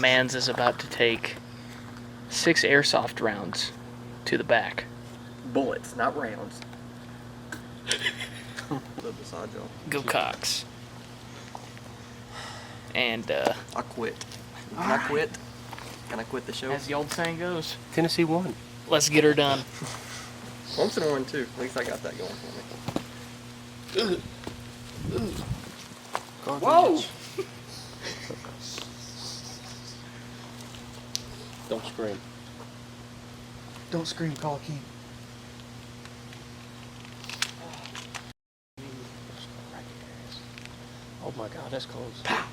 man's is about to take 6 airsoft rounds to the back. Bullets, not rounds. Go Cox. And, I quit. Can I quit? Can I quit the show? as the old saying goes, Tennessee won. let's get her done. Clemson won too. At least I got that going for me. Whoa! Don't scream. Don't scream, call King. Oh my God, that's close. Yeah.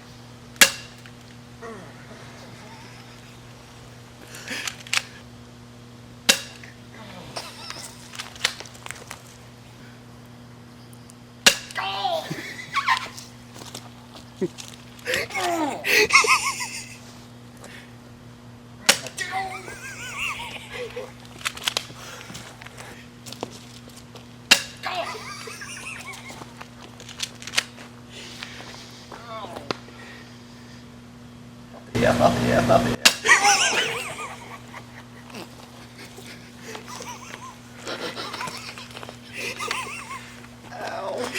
Ow.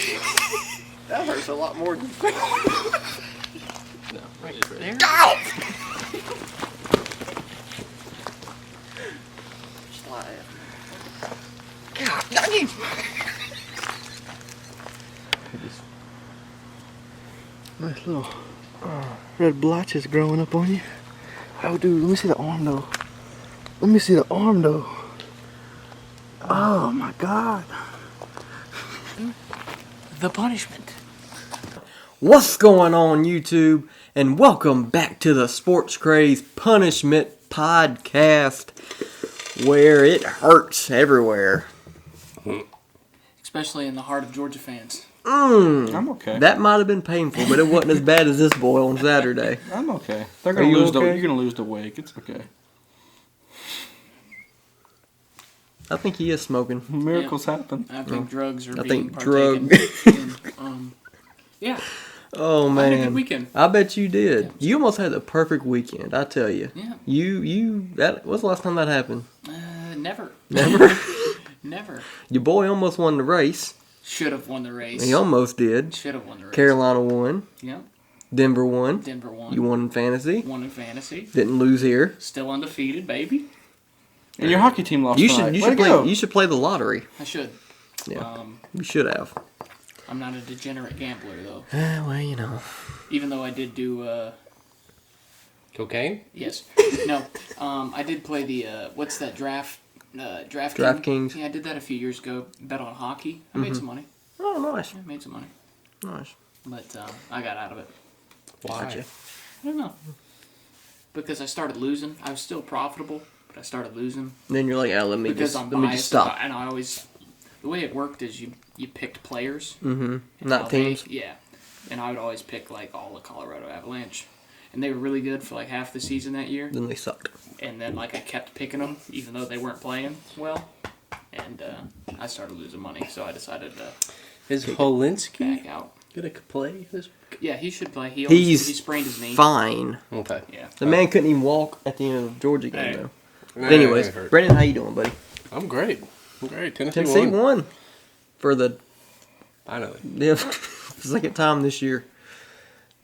That hurts a lot more than you think. No, right there. Slide. God dang it! Nice little red blotches growing up on you. Oh, dude, let me see the arm though. Let me see the arm though. Oh my God. The punishment. What's going on, YouTube? And welcome back to the Sports Craze Punishment Podcast, where it hurts everywhere. Especially in the heart of Georgia fans. I'm okay. That might have been painful, but it wasn't as bad as this boy on Saturday. I'm okay. They're Are gonna you lose. okay? You're gonna lose the wig. It's okay. I think he is smoking. Miracles happen. I think drugs are I being think partaken in. Yeah, Oh I had a good man, weekend. I bet you did. Yeah. You almost had the perfect weekend. I tell you. Yeah. That when's the last time that happened? Never. Never. Never. Your boy almost won the race. Should have won the race. He almost did. Should have won the race. Carolina won. Yeah. Denver won. Denver won. You won in fantasy. Won in fantasy. Didn't lose here. Still undefeated, baby. And your hockey team lost You tonight. should. You Way should to play. go. You should play the lottery. I should. Yeah. You should have. I'm not a degenerate gambler, though. Well, you know. Even though I did do, Cocaine? yes. No. I did play the, what's that, Draft DraftKings. Yeah, I did that a few years ago. Bet on hockey. I made some money. Oh, nice. I made some money. Nice. But I got out of it. Why? Gotcha. I don't know. Because I started losing. I was still profitable, but I started losing. Then you're like, let me Because just I'm let me biased. just stop. And I always... The way it worked is you picked players. Mm-hmm. and Not how they- teams. Yeah. And I would always pick, like, all the Colorado Avalanche. And they were really good for, like, half the season that year. Then they sucked. And then, like, I kept picking them, even though they weren't playing well. And I started losing money, so I decided to Is Polinsky back out. gonna play this? Yeah, he should play. He He's sprained his knee. fine. Okay. Yeah. The man couldn't even walk at the end of the Georgia game, Hey. though. Nah, But anyways, it hurt. Brandon, how you doing, buddy? I'm great. Tennessee Tennessee won. won for the Finally. second time this year.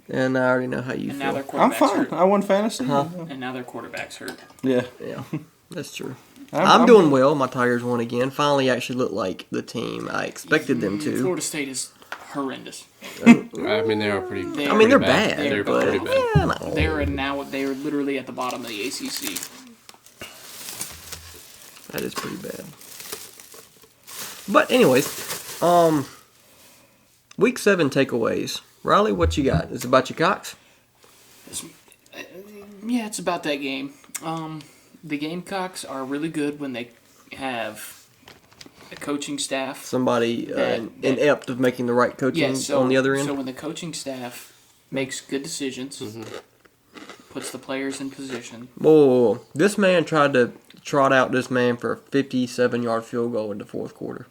And I already know how you And now feel. their I'm quarterback's fine. hurt. I won fantasy. Huh? And now their quarterback's hurt. Yeah. Yeah, that's true. I'm doing well. My Tigers won again. Finally actually looked like the team I expected them to. Florida State is horrendous. I mean, they are pretty. They- I mean, they're pretty bad. They're but, pretty bad. yeah, no. They are literally at the bottom of the ACC. That is pretty bad. But anyways, week 7 takeaways. Riley, what you got? Is it about your Cox? Yeah, it's about that game. The Gamecocks are really good when they have a coaching staff. Somebody That- inept of making the right coaching on the other end? So when the coaching staff makes good decisions, puts the players in position. Whoa. This man tried to trot out this man for a 57-yard field goal in the fourth quarter.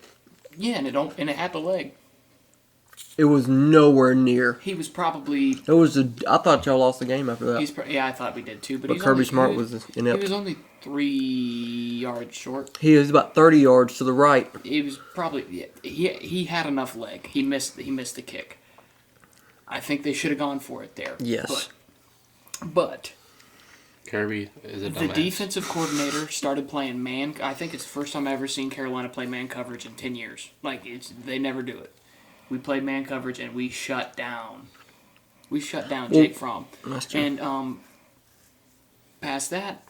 Yeah, and it had the leg. It was nowhere near. He was probably. It was. I thought y'all lost the game after that. Yeah, I thought we did too. But But Kirby Smart was inept. He was only 3 yards short. He was about 30 yards to the right. He was probably. Yeah, he had enough leg. He missed the kick. I think they should have gone for it there. Yes. But Kirby is a the dumbass. defensive coordinator started playing man. I think it's the first time I've ever seen Carolina play man coverage in 10 years. They never do it. We played man coverage and we shut down. Jake Fromm. That's true. And past that,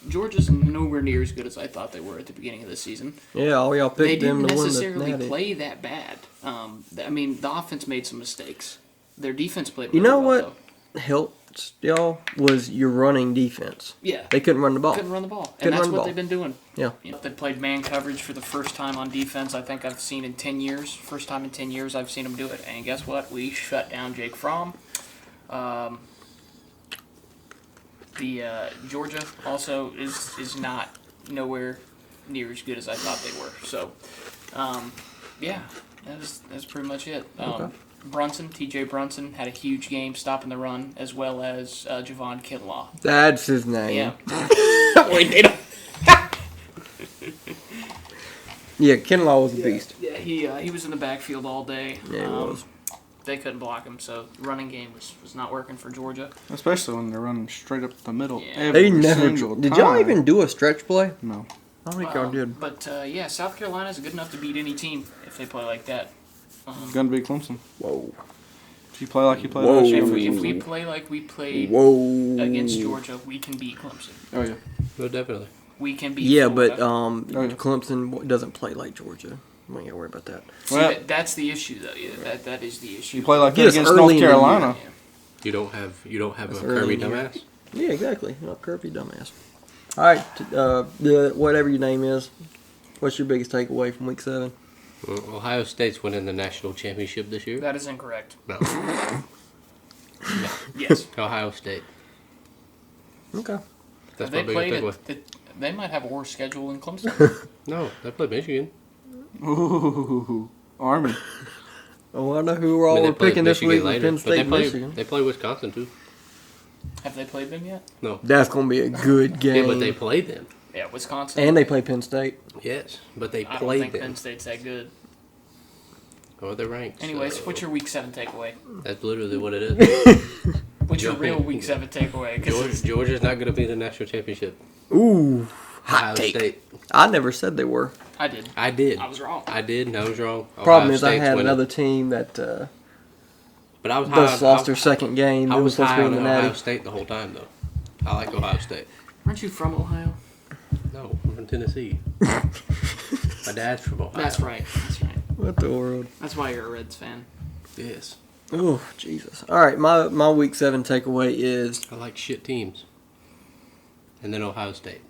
Georgia's nowhere near as good as I thought they were at the beginning of the season. Yeah, all y'all They picked them didn't to win the necessarily Natty. play that bad. The offense made some mistakes. Their defense played You really know well, what though. helped y'all was your running defense. Yeah. They couldn't run the ball. Couldn't run the ball. Couldn't And that's run the what ball. they've been doing. Yeah. They played man coverage for the first time on defense I think I've seen in 10 years. First time in 10 years I've seen them do it. And guess what? We shut down Jake Fromm. Georgia also is not nowhere near as good as I thought they were. So, yeah, that's pretty much it. T.J. Brunson had a huge game stopping the run, as well as Javon Kinlaw. That's his name. Yeah. Wait, they don't. Yeah, Kinlaw was a beast. Yeah, he was in the backfield all day. Yeah, he was. They couldn't block him, so the running game was not working for Georgia. Especially when they're running straight up the middle. Yeah. Every They never. single Did y'all time. even do a stretch play? No. I don't think y'all did. But yeah, South Carolina's good enough to beat any team if they play like that. Gonna be Clemson. Whoa. If you play like you played Whoa. last year. If we play like we played Whoa. against Georgia, we can beat Clemson. Oh yeah. No, definitely. We can beat Yeah, Florida. but Clemson doesn't play like Georgia. We ain't gotta worry about that. See, Well- that's the issue, though. Yeah, that is the issue. You play like that Yes, against early North in the year. Carolina. Yeah. You don't have That's a early Kirby in the year. dumbass. Yeah, exactly. Not Kirby, dumbass. All right, whatever your name is, what's your biggest takeaway from Week 7? Well, Ohio State's winning the national championship this year. That is incorrect. No. Yes. Ohio State. Okay. That's they my played biggest takeaway. they might have a worse schedule than Clemson. No, they played Michigan. Ooh, Army. Oh, I know who we're all I mean, they we're played picking this Michigan week with later, Penn but State, Michigan. they play Wisconsin too. Have they played them yet? No. That's gonna be a good game. Yeah, but they played them. Yeah, Wisconsin. And they play Penn State. Yes, but they I don't played think them. Penn State's that good. Oh, they're ranked. Anyways, so what's your Week 7 takeaway? That's literally what it is. What's your Georgia- real Week 7 takeaway? 'Cause Georgia's not going to be the national championship. Ooh, Ohio hot take. State. I never said they were. I did. I did. I was wrong. I did. And I was wrong. Problem Ohio is, I State's had winning. another team that But I was just high. lost their second game. I It was was supposed to high be on in the Ohio Natty. State the whole time, though. I like Ohio State. Aren't you from Ohio? No, I'm from Tennessee. My dad's from Ohio. That's right. That's right. What the world? That's why you're a Reds fan. Yes. Oh, Jesus. All right, my Week 7 takeaway is I like shit teams. And then Ohio State.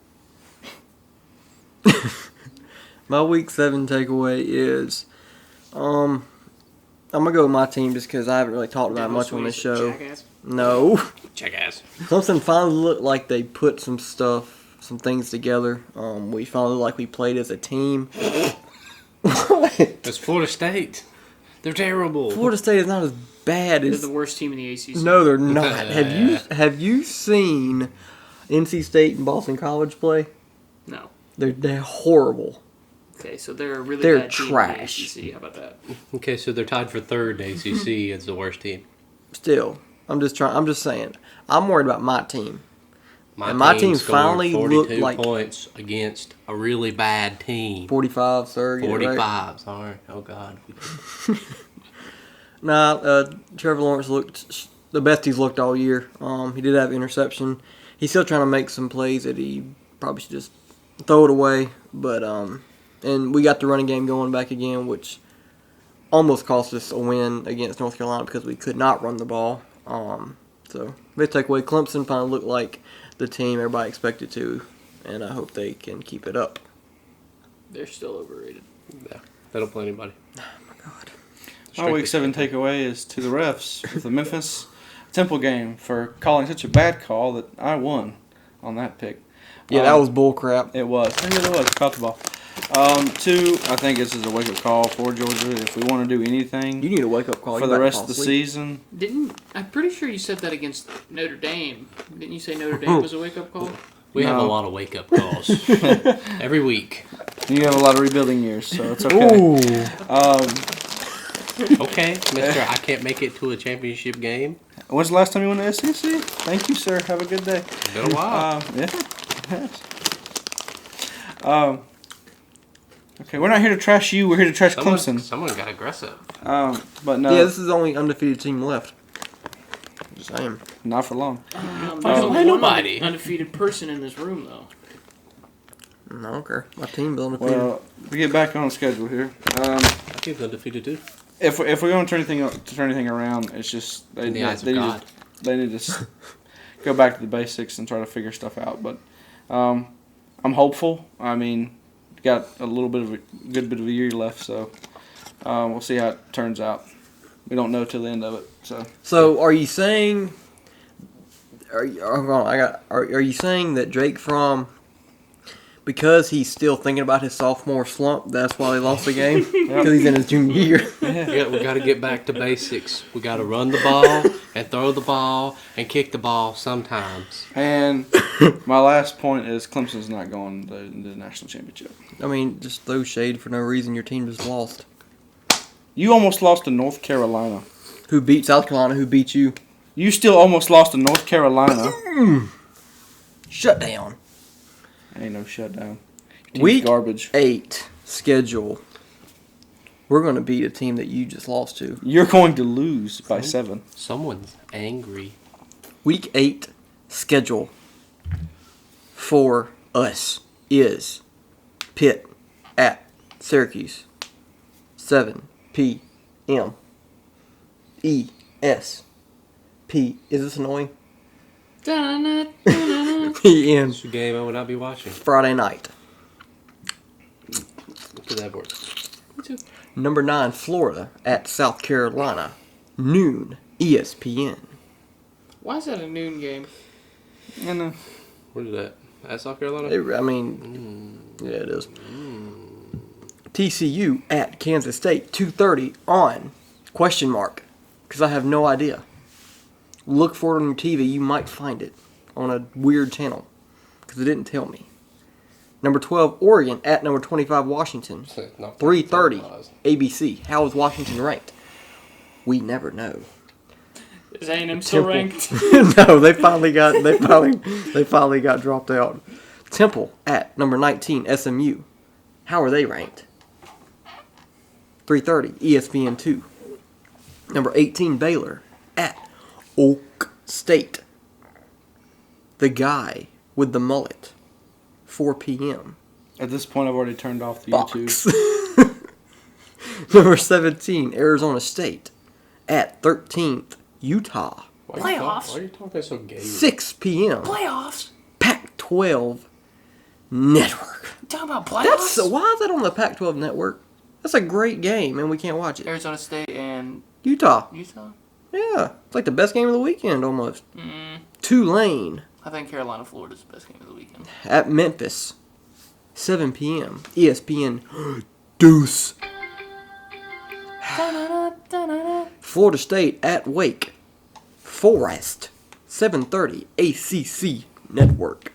my Week 7 takeaway is I'm gonna go with my team just because I haven't really talked about it much on this show. Jackass. No, Jackass. Clemson finally looked like they put some things together. We finally looked like we played as a team. What? That's Florida State. They're terrible. Florida State is not as bad They're as. the worst team in the ACC. No, they're not. Have you seen NC State and Boston College play? No. They're horrible. Okay, so they're a really They're bad team trash. in the ACC. How about that? Okay, so they're tied for third in ACC as the worst team. Still, I'm just saying. I'm worried about my team. My And my team scored finally 42 looked like- points against a really bad team. 45, sir. Get it right. 45. Sorry. Oh, God. Trevor Lawrence looked the best he's looked all year. He did have interception. He's still trying to make some plays that he probably should just throw it away. But and we got the running game going back again, which almost cost us a win against North Carolina because we could not run the ball. So big takeaway. Clemson finally looked like the team everybody expected to, and I hope they can keep it up. They're still overrated. Yeah, they don't play anybody. Oh my God. My Week 7 takeaway is to the refs with the Memphis Temple game for calling such a bad call that I won on that pick. Yeah, that was bull crap. It was. I think it was. Caught the ball. Two, I think this is a wake-up call for Georgia. If we want to do anything You need a wake up call. for You the better rest fall of the asleep. season, I'm pretty sure you said that against Notre Dame. Didn't you say Notre Dame was a wake up call? We have a No. lot of wake up calls every week. you have a lot of rebuilding years, so it's okay. Okay, Mister, I can't make it to a championship game. When's the last time you went to SEC? Thank you, sir. Have a good day. Been a while. Yeah. Yes. Okay, we're not here to trash you. We're here to trash Clemson. Someone got aggressive. But no, Yeah, this is the only undefeated team left. Just saying. not for long. There's Oh. only one Nobody. undefeated person in this room, though. I don't care. My team's undefeated. Well, we get back on schedule here. I think undefeated too. If we're going to turn anything around, it's just In the eyes of God. They need to go back to the basics and try to figure stuff out. But I'm hopeful. I mean, got a little bit of a good bit of a year left, so we'll see how it turns out. We don't know till the end of it. So, are you saying? Are you saying that Drake Fromm, because he's still thinking about his sophomore slump, that's why he lost the game? Because he's in his junior year. Yeah, we got to get back to basics. We got to run the ball and throw the ball and kick the ball sometimes. And my last point is Clemson's not going to the national championship. I mean, just throw shade for no reason. Your team just lost. You almost lost to North Carolina. Who beat South Carolina? Who beat you? You still almost lost to North Carolina. Shut down. Ain't no shutdown. Team's Week garbage. 8 schedule. We're going to beat a team that you just lost to. You're going to lose by 7. Someone's angry. Week 8 schedule for us is Pitt at Syracuse. 7 p.m. ESP. Is this annoying? PM. It's a game I would not be watching. Friday night. Look at that work. Number 9, Florida at South Carolina. Noon. ESPN. Why is that a noon game? And Where's that? At South Carolina? Yeah, it is. TCU at Kansas State. 2:30 on question mark. Because I have no idea. Look for it on your TV. You might find it on a weird channel. Because it didn't tell me. Number 12, Oregon at number 25, Washington. 3:30 ABC. How is Washington ranked? We never know. Is A&M still ranked? No, they finally got dropped out. Temple at number 19, SMU. How are they ranked? 3:30 ESPN 2. Number 18, Baylor at Oak State. The guy with the mullet. 4 p.m. at this point, I've already turned off the YouTube. Fox. Number 17, Arizona State at 13th, Utah. Playoffs. Why are you talking so gay? 6 p.m. Playoffs? Pac-12 Network. You talking about playoffs? Why is that on the Pac-12 Network? That's a great game, and we can't watch it. Arizona State and Utah. Utah? Yeah, it's like the best game of the weekend almost. Tulane I think Carolina, Florida's the best game of the weekend. at Memphis. 7 p.m. ESPN Deuce. Florida State at Wake Forest. 7:30 ACC Network.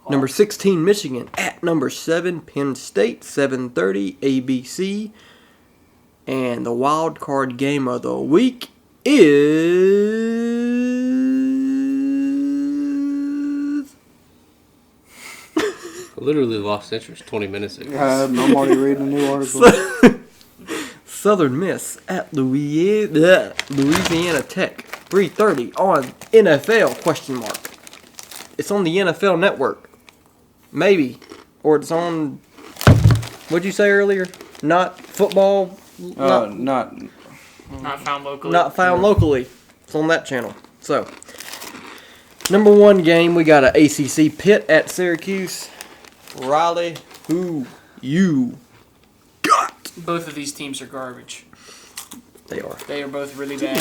Number 16 Michigan at number 7 Penn State. 7:30 ABC. And the wild card game of the week is I literally lost interest 20 minutes ago. I'm already reading a new article. Southern Miss at Louisiana Tech. 3:30 on NFL question mark. It's on the NFL Network. Maybe. Or it's on, what'd you say earlier? Not football? Not Not found locally. Not found locally. It's on that channel. So, number 1 game, we got an ACC Pitt at Syracuse. Riley, who you got? Both of these teams are garbage. They are. They are both really bad.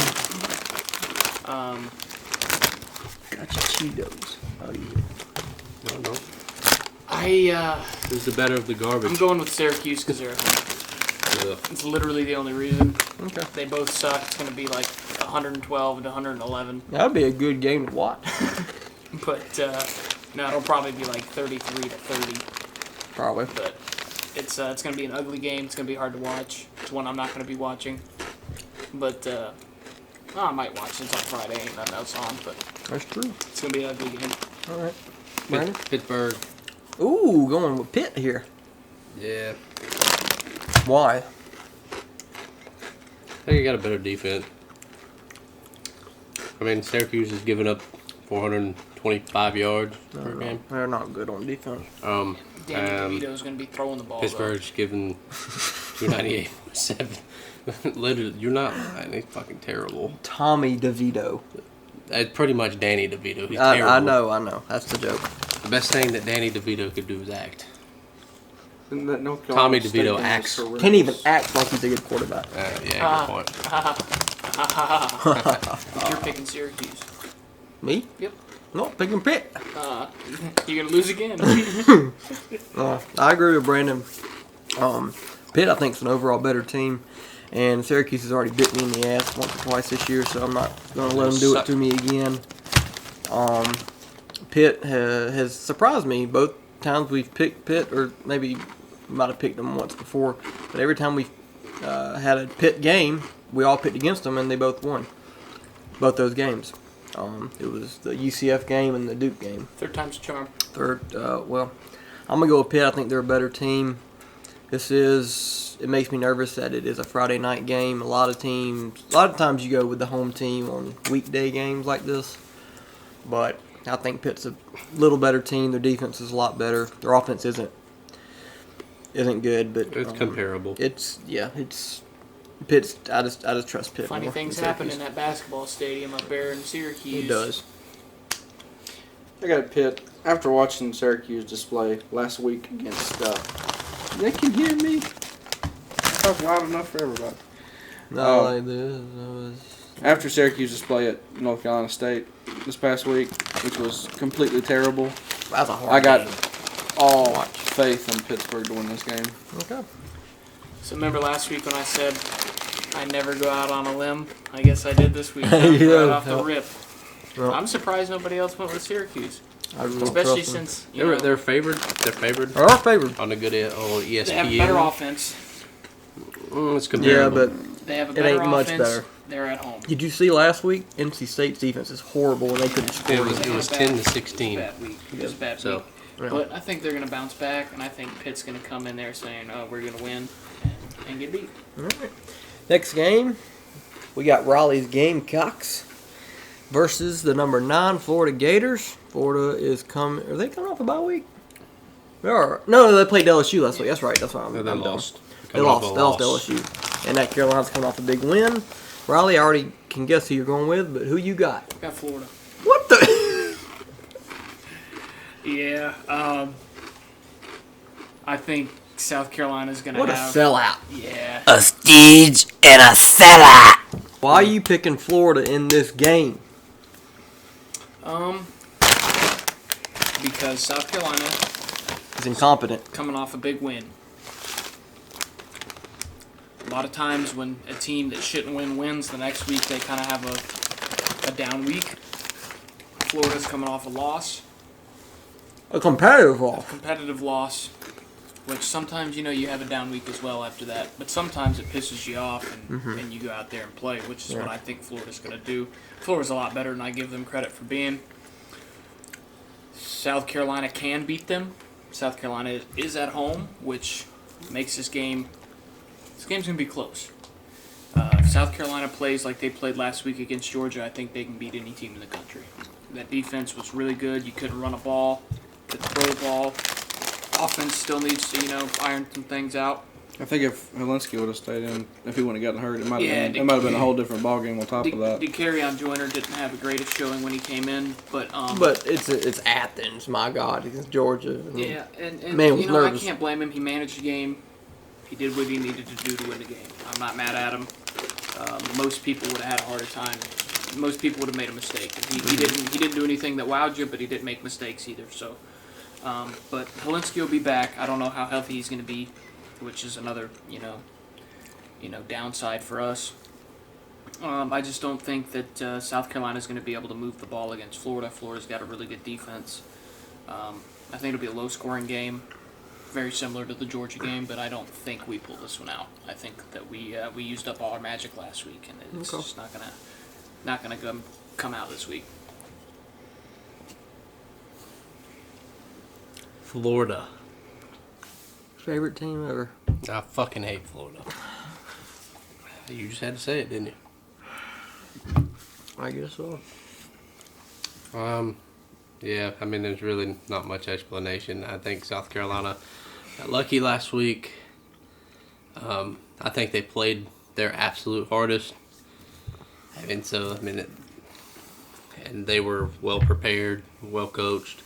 Got your Cheetos. Oh, yeah. No. Who's the better of the garbage? I'm going with Syracuse because they're at home. Ugh. It's literally the only reason. Okay. They both suck. It's going to be like 112 to 111. That'd be a good game to watch. But no, it'll probably be like 33 to 30. Probably. But it's going to be an ugly game. It's going to be hard to watch. It's one I'm not going to be watching. But I might watch since on Friday. Ain't nothing else on. But That's true. it's going to be an ugly game. All right. Brandon? Pittsburgh. Ooh, going with Pitt here. Yeah. Why? I think you got a better defense. I mean, Syracuse is giving up 425 yards per game. They're not good on defense. Danny DeVito's going to be throwing the ball. Pittsburgh's giving 298.7. Literally, you're not lying. He's fucking terrible. Tommy DeVito. It's pretty much Danny DeVito. He's I terrible. know. That's the joke. The best thing that Danny DeVito could do is act. Isn't that North Tommy Carolina State DeVito game acts. is horrendous? Can't even act like he's a good quarterback. Yeah, good point. But you're picking Syracuse. Me? Yep. No, picking Pitt. You're going to lose again. I agree with Brandon. Pitt, I think, is an overall better team. And Syracuse has already bit me in the ass once or twice this year, so I'm not going to let them do it to me again. Pitt has surprised me. Both times we've picked Pitt, or maybe might have picked them once before, but every time we've had a Pitt game, we all picked against them, and they both won. Both those games. It was the UCF game and the Duke game. Third time's a charm. Well, I'm going to go with Pitt. I think they're a better team. It makes me nervous that it is a Friday night game. A lot of times you go with the home team on weekday games like this. But I think Pitt's a little better team. Their defense is a lot better. Their offense isn't good, but It's comparable. It's Pitt's. I just trust Pitt. Funny more things than happen in Syracuse. that basketball stadium up there in Syracuse. It does. I got Pitt. After watching Syracuse display last week against, they can hear me. I talk loud enough for everybody. No, like this. After Syracuse display at North Carolina State this past week, which was completely terrible, That's a hard I got game. all faith in Pittsburgh to win this game. Okay. So remember last week when I said I never go out on a limb? I guess I did this week. Yeah. Right off the rip. Well, I'm surprised nobody else went with Syracuse. I really Especially trust them. since you know, They're favored. They're favored They are favored. on a good on ESPN. they have a better offense. It's Yeah, comparable. but They have a It better ain't much offense. better. They're at home. did you see last week? NC State's defense is horrible, and they couldn't score. It was They had a 10 to bad- 16. Bad week. It was a bad So, week. Yeah. But I think they're going to bounce back, and I think Pitt's going to come in there saying, "Oh, we're going to win," and get beat. All right. Next game, we got Raleigh's Gamecocks versus the number 9 Florida Gators. Florida is coming. Are they coming off a bye week? They are. No, they played LSU last week. That's right. That's why I'm they dumb. lost. They lost. They lost to LSU. And that Carolina's coming off a big win. Raleigh, I already can guess who you're going with, but who you got? Got Florida. What the? Yeah. I think South Carolina's going to What a have. sellout. Yeah. A stage and a sellout. Why are you picking Florida in this game? Because South Carolina It's incompetent. coming off a big win. A lot of times when a team that shouldn't win wins, the next week they kind of have a down week. Florida's coming off a loss, A competitive a loss. competitive loss, which sometimes, you have a down week as well after that. But sometimes it pisses you off and you go out there and play, which is what I think Florida's going to do. Florida's a lot better than I give them credit for being. South Carolina can beat them. South Carolina is at home, which makes this game's going to be close. If South Carolina plays like they played last week against Georgia, I think they can beat any team in the country. That defense was really good. You couldn't run a ball, couldn't throw a ball. Offense still needs to, iron some things out. I think if Helinski would have stayed in, if he wouldn't have gotten hurt, it might Yeah, have been a whole different ballgame on top of that. DeCarrion Joyner didn't have the greatest showing when he came in, but But it's Athens, my God, against Georgia. yeah, and Man was nervous. I can't blame him. He managed the game. He did what he needed to do to win the game. I'm not mad at him. Most people would have had a harder time. Most people would have made a mistake. He didn't do anything that wowed you, but he didn't make mistakes either. So But Helinski will be back. I don't know how healthy he's going to be, which is another downside for us. I just don't think that South Carolina is going to be able to move the ball against Florida. Florida's got a really good defense. I think it'll be a low-scoring game, very similar to the Georgia game, but I don't think we pull this one out. I think that we used up all our magic last week, and it's just not gonna come out this week. Florida. Favorite team ever. I fucking hate Florida. You just had to say it, didn't you? I guess so. Yeah, I mean, there's really not much explanation. I think South Carolina got lucky last week. I think they played their absolute hardest. And so, I mean, and they were well prepared, well coached.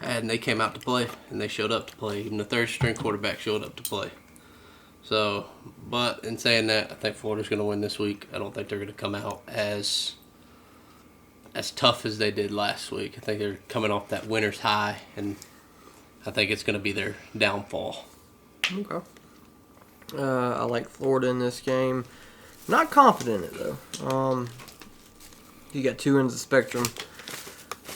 And they came out to play, and they showed up to play. Even the third-string quarterback showed up to play. So, but in saying that, I think Florida's going to win this week. I don't think they're going to come out as tough as they did last week. I think they're coming off that winner's high, and I think it's going to be their downfall. Okay. I like Florida in this game. Not confident in it, though. You got two ends of the spectrum.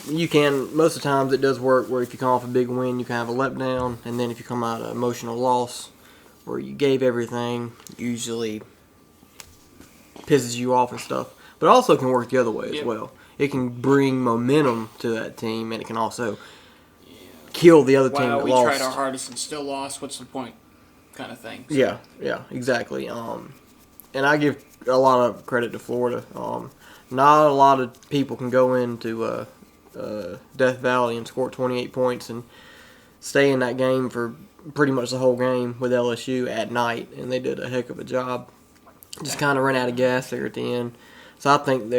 You can, most of the times it does work where if you come off a big win, you can have a letdown, and then if you come out of emotional loss where you gave everything, usually pisses you off and stuff. But it also can work the other way as well. It can bring momentum to that team, and it can also kill the other team that we lost. tried our hardest and still lost. What's the point? Kind of thing. So. Yeah, exactly. And I give a lot of credit to Florida. Not a lot of people can go into Death Valley and score 28 points and stay in that game for pretty much the whole game with LSU at night, and they did a heck of a job. Just kind of ran out of gas there at the end. So I think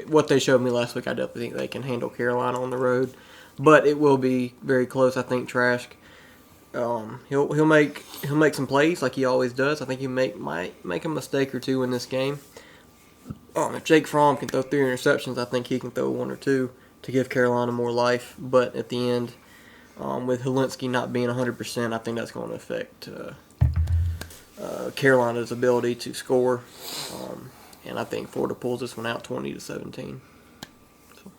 what they showed me last week, I definitely think they can handle Carolina on the road. But it will be very close. I think Trask, he'll make some plays like he always does. I think he might make a mistake or two in this game. If Jake Fromm can throw 3 interceptions, I think he can throw 1 or 2 to give Carolina more life. But at the end, with Helinski not being 100%, I think that's going to affect Carolina's ability to score. And I think Florida pulls this one out 20-17. So.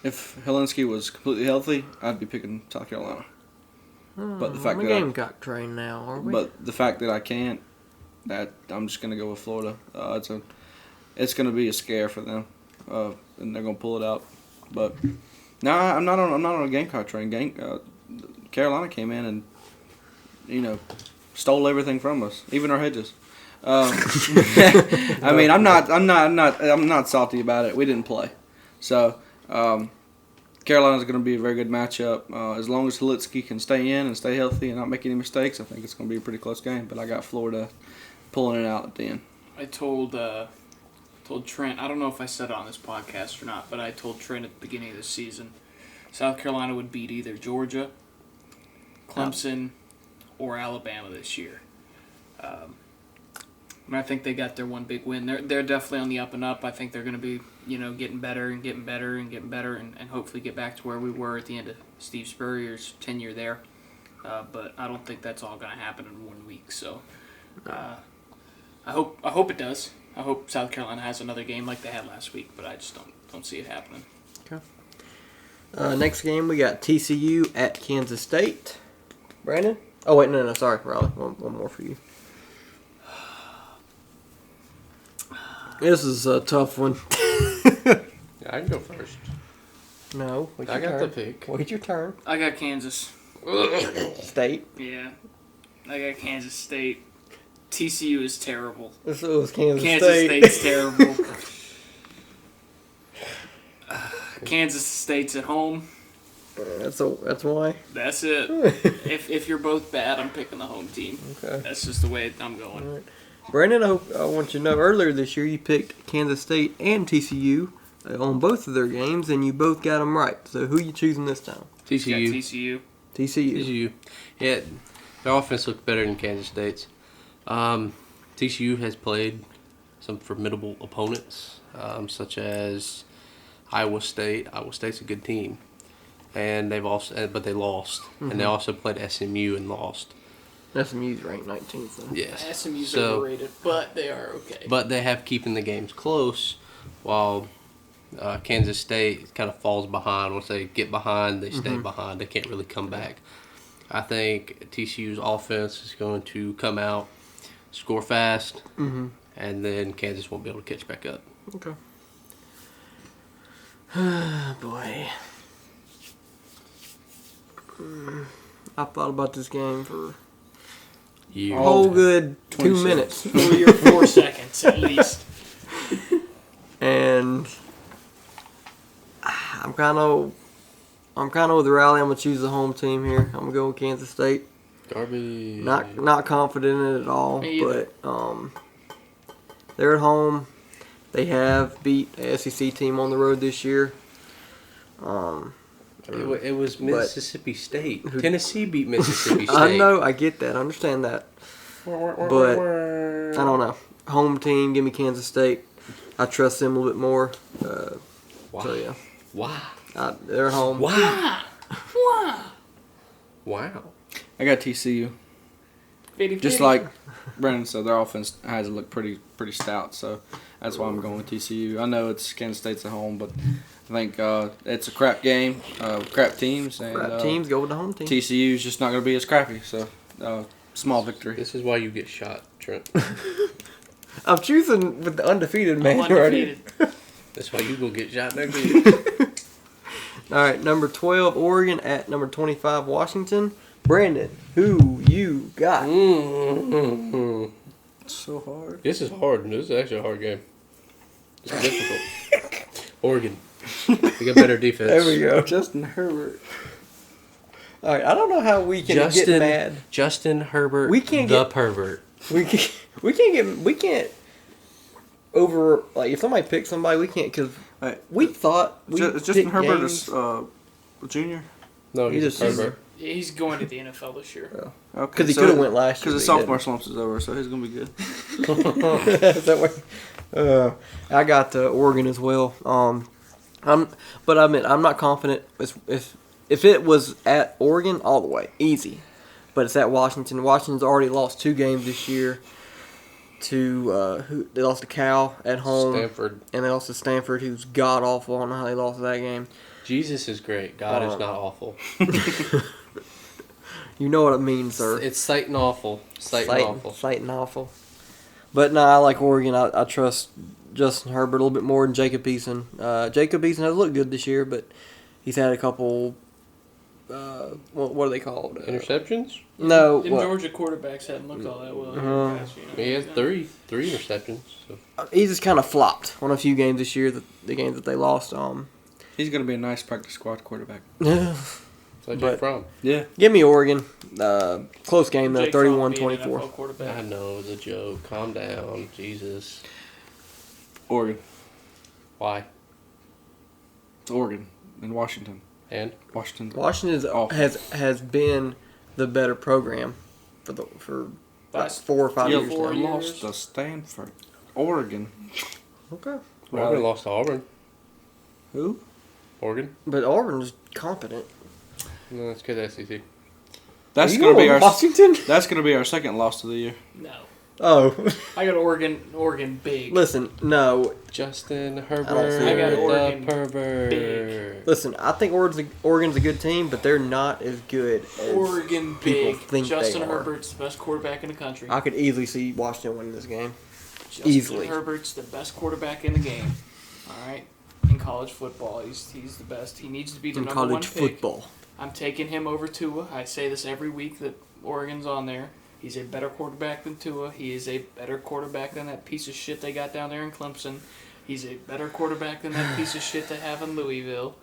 If Helinski was completely healthy, I'd be picking South Carolina. But the fact I'm a that Gamecock train now, are we? But the fact that I can't, that I'm just gonna go with Florida. It's gonna be a scare for them, and they're gonna pull it out. But no, I'm not on a Gamecock train. Carolina came in and stole everything from us, even our hedges. I mean, I'm not salty about it. We didn't play, so Carolina's going to be a very good matchup. As long as Helinski can stay in and stay healthy and not make any mistakes, I think it's going to be a pretty close game. But I got Florida pulling it out at the end. I told Trent, I don't know if I said it on this podcast or not, but I told Trent at the beginning of the season, South Carolina would beat either Georgia, Clemson, or Alabama this year. I think they got their one big win. They're definitely on the up and up. I think they're going to be, getting better and getting better and getting better and hopefully get back to where we were at the end of Steve Spurrier's tenure there. But I don't think that's all going to happen in 1 week. So I hope it does. I hope South Carolina has another game like they had last week, but I just don't see it happening. Okay. Next game, we got TCU at Kansas State. Brandon? Oh, wait, no, sorry, Riley. One more for you. This is a tough one. I can go first. No, wait your I got turn. the pick. Wait your turn. I got Kansas. State. Yeah, I got Kansas State. TCU is terrible. This was Kansas State. State's terrible. Kansas State's at home. That's why. That's it. If you're both bad, I'm picking the home team. Okay. That's just the way I'm going. All right. Brandon, I want you to know, earlier this year you picked Kansas State and TCU on both of their games, and you both got them right. So who are you choosing this time? TCU. TCU. TCU. Yeah, their offense looked better than Kansas State's. TCU has played some formidable opponents, such as Iowa State. Iowa State's a good team. and but they lost, and they also played SMU and lost. SMU's ranked 19th. Though. Yes. SMU's So- overrated, but they are okay. But they have keeping the games close, while Kansas State kind of falls behind. Once they get behind, they stay behind. They can't really come back. I think TCU's offense is going to come out, score fast, and then Kansas won't be able to catch back up. Okay. Boy. I've thought about this game for a Years. whole good 2 26. minutes. 3 or 4 seconds at least. And I'm kind of with Raleigh. I'm gonna choose the home team here. I'm gonna go with Kansas State. Garbage. Not confident in it at all, Me either. but they're at home. They have beat a SEC team on the road this year. It was Mississippi State. Who- Tennessee beat Mississippi State. I know, I get that, I understand that, but I don't know. Home team, give me Kansas State. I trust them a little bit more. Wow. So yeah, Wow. they're at home. Wow. Wow. Wow. I got TCU. Just like Brandon said, their offense has looked pretty stout, so that's why I'm going with TCU. I know it's Kansas State's at home, but I think it's a crap game, crap teams, and Crap teams go with the home team. TCU's just not going to be as crappy. So small victory. This is why you get shot, Trent. I'm choosing with the undefeated man right here. undefeated. That's why you go get shot next week. All right, number 12 Oregon at number 25 Washington. Brandon, who you got? Mm-hmm. So hard. This is hard. This is actually a hard game. It's difficult. Oregon. They got better defense. There we go. Justin Herbert. All right, I don't know how we can get mad. Justin Herbert. We can't the get- pervert. We can't over like if somebody picks somebody we can't because Hey, we thought we Justin picked Herbert games. is junior. No, He he's just- a pervert. He's going to the NFL this year. Okay, Because he could have went last year. Because the but he sophomore slumps is over, so he's going to be good. didn't. Is that way? I got Oregon as well. I'm not confident. If it was at Oregon, all the way, easy. But it's at Washington. Washington's already lost 2 games this year. They lost to Cal at home, Stanford. and they lost to Stanford, who's god awful. I don't know how they lost that game. Jesus is great. God is not awful. You know what it means, sir. It's Satan awful. Satan awful. Satan awful. But no, I like Oregon. I trust Justin Herbert a little bit more than Jacob Eason. Jacob Eason has looked good this year, but he's had a couple. What are they called? Interceptions? No. Them what- Georgia quarterbacks haven't looked all that well. Uh-huh. He has three interceptions. So. He just kind of flopped on a few games this year. The games that they lost. He's going to be a nice practice squad quarterback. That's But- from. Yeah. Give me Oregon. Close game though, Jake Fromm being an 31-24. NFL quarterback. I know it's a joke. Calm down, Jesus. Oregon. Why? It's Oregon and Washington. And Washington Awful. has been the better program for about Last 4 or 5 Yeah, years. four they Now. years. lost to Stanford. Oregon. Okay. Oregon lost to Auburn. Who? Oregon? But Auburn's competent. No, that's because SEC. That's You going to know be our. Washington. That's going to be our second loss of the year. No. Oh, I got Oregon big. listen, no, Justin I don't Herbert, see it. I got the Oregon pervert. big. listen. I think Oregon's a good team, but they're not as good as Oregon people big. think Justin they are. Herbert's the best quarterback in the country. I could easily see Washington winning this game. Justin easily. Herbert's the best quarterback in the game. All right. In college football, he's the best. He needs to be the In number one college pick. football. I'm taking him over Tua. I say this every week that Oregon's on there. He's a better quarterback than Tua. He is a better quarterback than that piece of shit they got down there in Clemson. He's a better quarterback than that piece of shit they have in Louisville.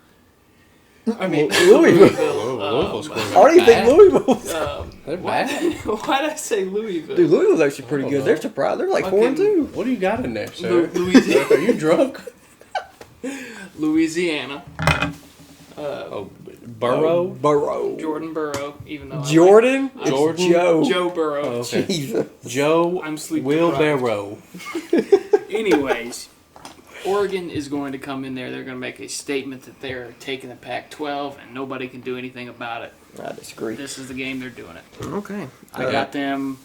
I mean, Louisville. Louisville's I don't even think Louisville's. They're why, bad. why did I say Louisville? Dude, Louisville's actually pretty I good. don't They're know. surprised. They're like Fucking- 4-2. What do you got in there, sir? Louisiana. Are you drunk? Louisiana. Oh, Burrow? Burrow. Jordan Burrow, even though Jordan. I like, Jordan? Joe. Joe Burrow. Oh, okay. Jesus. Joe I'm sleep Wheelbarrow. Anyways, Oregon is going to come in there. They're going to make a statement that they're taking the Pac-12 and nobody can do anything about it. I disagree. This is the game they're doing it. Okay. I got them